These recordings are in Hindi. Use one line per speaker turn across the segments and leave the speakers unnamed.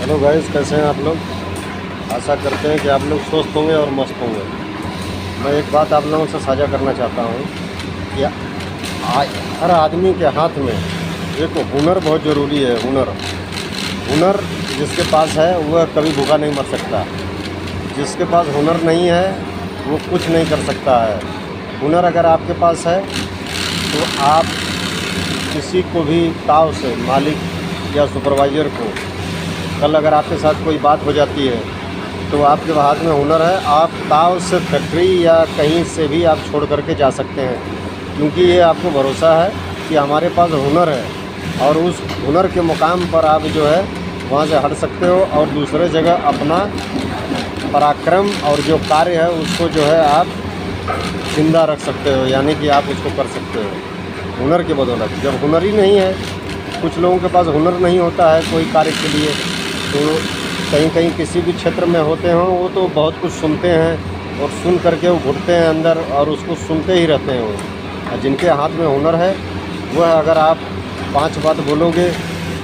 हेलो गाइस, कैसे हैं आप लोग। आशा करते हैं कि आप लोग स्वस्थ होंगे और मस्त होंगे। मैं एक बात आप लोगों से साझा करना चाहता हूँ कि हर आदमी के हाथ में एक हुनर बहुत ज़रूरी है। हुनर जिसके पास है वह कभी भूखा नहीं मर सकता। जिसके पास हुनर नहीं है वो कुछ नहीं कर सकता है। हुनर अगर आपके पास है तो आप किसी को भी ताव से, मालिक या सुपरवाइज़र को, कल अगर आपके साथ कोई बात हो जाती है तो आपके हाथ में हुनर है, आप ताव से फैक्ट्री या कहीं से भी आप छोड़ करके जा सकते हैं, क्योंकि ये आपको भरोसा है कि हमारे पास हुनर है। और उस हुनर के मुकाम पर आप जो है वहाँ से हट सकते हो और दूसरे जगह अपना पराक्रम और जो कार्य है उसको जो है आप जिंदा रख सकते हो, यानी कि आप उसको कर सकते हो हुनर के बदौलत। जब हुनर ही नहीं है, कुछ लोगों के पास हुनर नहीं होता है कोई कार्य के लिए, तो कहीं कहीं किसी भी क्षेत्र में होते हों वो तो बहुत कुछ सुनते हैं और सुन करके वो घुटते हैं अंदर और उसको सुनते ही रहते हैं वो। और जिनके हाथ में हुनर है वह अगर आप 5 बात बोलोगे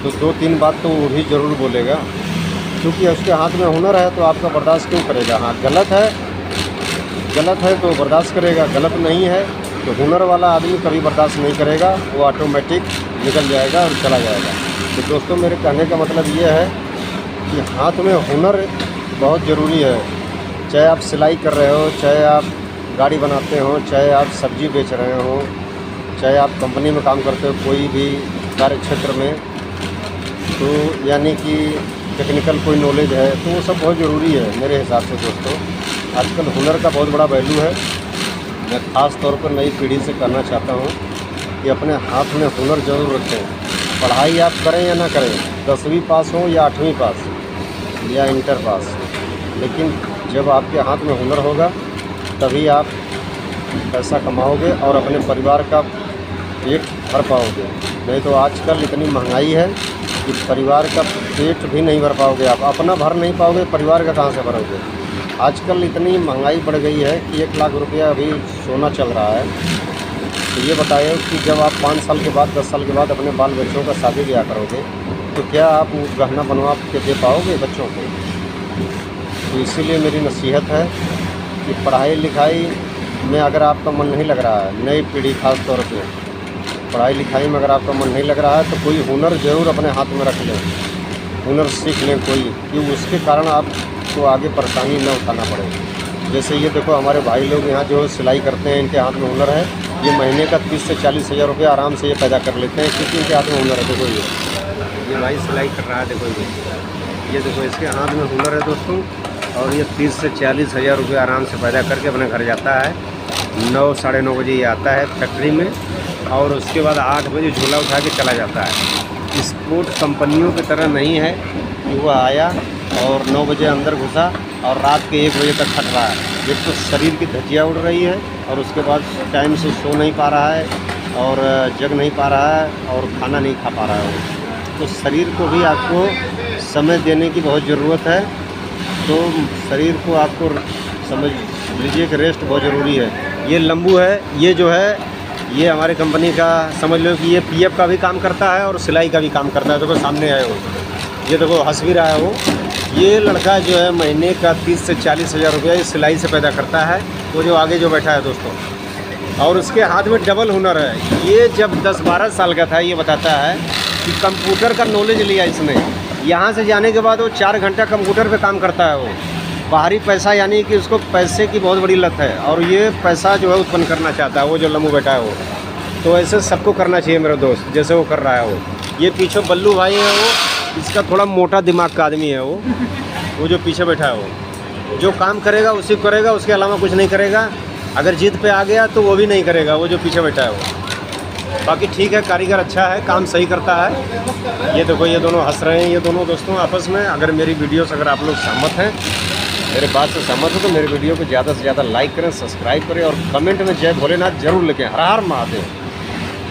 तो 2-3 बात तो वो भी ज़रूर बोलेगा, क्योंकि उसके हाथ में हुनर है तो आपका बर्दाश्त क्यों करेगा। हाँ, गलत है तो बर्दाश्त करेगा, गलत नहीं है तो हुनर वाला आदमी कभी बर्दाश्त नहीं करेगा, वो ऑटोमेटिक निकल जाएगा और चला जाएगा। तो दोस्तों, मेरे कहने का मतलब ये है कि हाथ में हुनर बहुत ज़रूरी है। चाहे आप सिलाई कर रहे हो, चाहे आप गाड़ी बनाते हो, चाहे आप सब्ज़ी बेच रहे हो, चाहे आप कंपनी में काम करते हो, कोई भी कार्य क्षेत्र में, तो यानी कि टेक्निकल कोई नॉलेज है तो वो सब बहुत ज़रूरी है मेरे हिसाब से। दोस्तों, आजकल हुनर का बहुत बड़ा वैल्यू है। मैं ख़ास तौर पर नई पीढ़ी से कहना चाहता हूँ कि अपने हाथ में हुनर ज़रूर रखें। पढ़ाई आप करें या ना करें, 10वीं पास हो या 8वीं पास या इंटर पास, लेकिन जब आपके हाथ में हुनर होगा तभी आप पैसा कमाओगे और अपने परिवार का पेट भर पाओगे। नहीं तो आजकल इतनी महंगाई है कि परिवार का पेट भी नहीं भर पाओगे। आप अपना भर नहीं पाओगे, परिवार का कहाँ से भरोगे। आजकल इतनी महंगाई बढ़ गई है कि 1 लाख रुपया अभी सोना चल रहा है। तो ये बताइए कि जब आप 5 साल के बाद, 10 साल के बाद अपने बाल बच्चों का शादी ब्याह करोगे तो क्या आप वो गहना बनवा के दे पाओगे बच्चों को। तो इसीलिए मेरी नसीहत है कि पढ़ाई लिखाई में अगर आपका मन नहीं लग रहा है, नई पीढ़ी खास तौर पे पढ़ाई लिखाई में अगर आपका मन नहीं लग रहा है तो कोई हुनर ज़रूर अपने हाथ में रख लें, हुनर सीख लें कोई, कि उसके कारण आपको आगे परेशानी न उठाना पड़े। जैसे ये देखो, हमारे भाई लोग यहाँ जो सिलाई करते हैं, इनके हाथ में हुनर है। ये महीने का 30 से 40 हज़ार रुपये आराम से ये पैदा कर लेते हैं, क्योंकि इनके हाथ में हुनर है। देखो ये भाई सिलाई कर रहा है, देखो ये देखो इसके हाथ में हुनर है दोस्तों, और ये 30 से 40 हज़ार रुपये आराम से पैदा करके अपने घर जाता है। 9 साढ़े 9 बजे ये आता है फैक्ट्री में और उसके बाद 8 बजे झोला उठा के चला जाता है। स्पोर्ट कंपनियों की तरह नहीं है कि वो आया और 9 बजे अंदर घुसा और रात के 1 बजे तक खट रहा है। एक तो शरीर की धज्जियाँ उड़ रही है और उसके बाद टाइम से सो नहीं पा रहा है और जग नहीं पा रहा है और खाना नहीं खा पा रहा है। तो शरीर को भी आपको समय देने की बहुत ज़रूरत है। तो शरीर को आपको समझ लीजिए कि रेस्ट बहुत ज़रूरी है। ये लंबू है, ये जो है ये हमारे कंपनी का, समझ लो कि ये पीएफ का भी काम करता है और सिलाई का भी काम करता है। देखो सामने है वो, ये देखो हंस भी रहा है वो। ये लड़का जो है महीने का 30 से 40 हज़ार रुपया इस सिलाई से पैदा करता है। वो जो आगे जो बैठा है दोस्तों, और उसके हाथ में डबल हुनर है। ये जब 10-12 साल का था, ये बताता है कि कंप्यूटर का नॉलेज लिया इसने। यहाँ से जाने के बाद वो 4 घंटा कंप्यूटर पे काम करता है। वो बाहरी पैसा, यानी कि उसको पैसे की बहुत बड़ी लत है और ये पैसा जो है उत्पन्न करना चाहता है, वो जो लम्बू बैठा है वो। तो ऐसे सबको करना चाहिए मेरे दोस्त, जैसे वो कर रहा है वो। ये पीछे बल्लू भाई है वो, इसका थोड़ा मोटा दिमाग का आदमी है वो जो पीछे बैठा है वो। जो काम करेगा उसी को करेगा, उसके अलावा कुछ नहीं करेगा। अगर जिद पे आ गया तो वो भी नहीं करेगा, वो जो पीछे बैठा है वो। बाकी ठीक है, कारीगर अच्छा है, काम सही करता है। ये देखो ये दोनों हंस रहे हैं, ये दोनों दोस्तों आपस में। अगर मेरी वीडियो से अगर आप लोग सहमत हैं, मेरे बात से सहमत हो, तो मेरे वीडियो को ज़्यादा से ज़्यादा लाइक करें, सब्सक्राइब करें और कमेंट में जय भोलेनाथ जरूर लिखें। हर हर महादेव।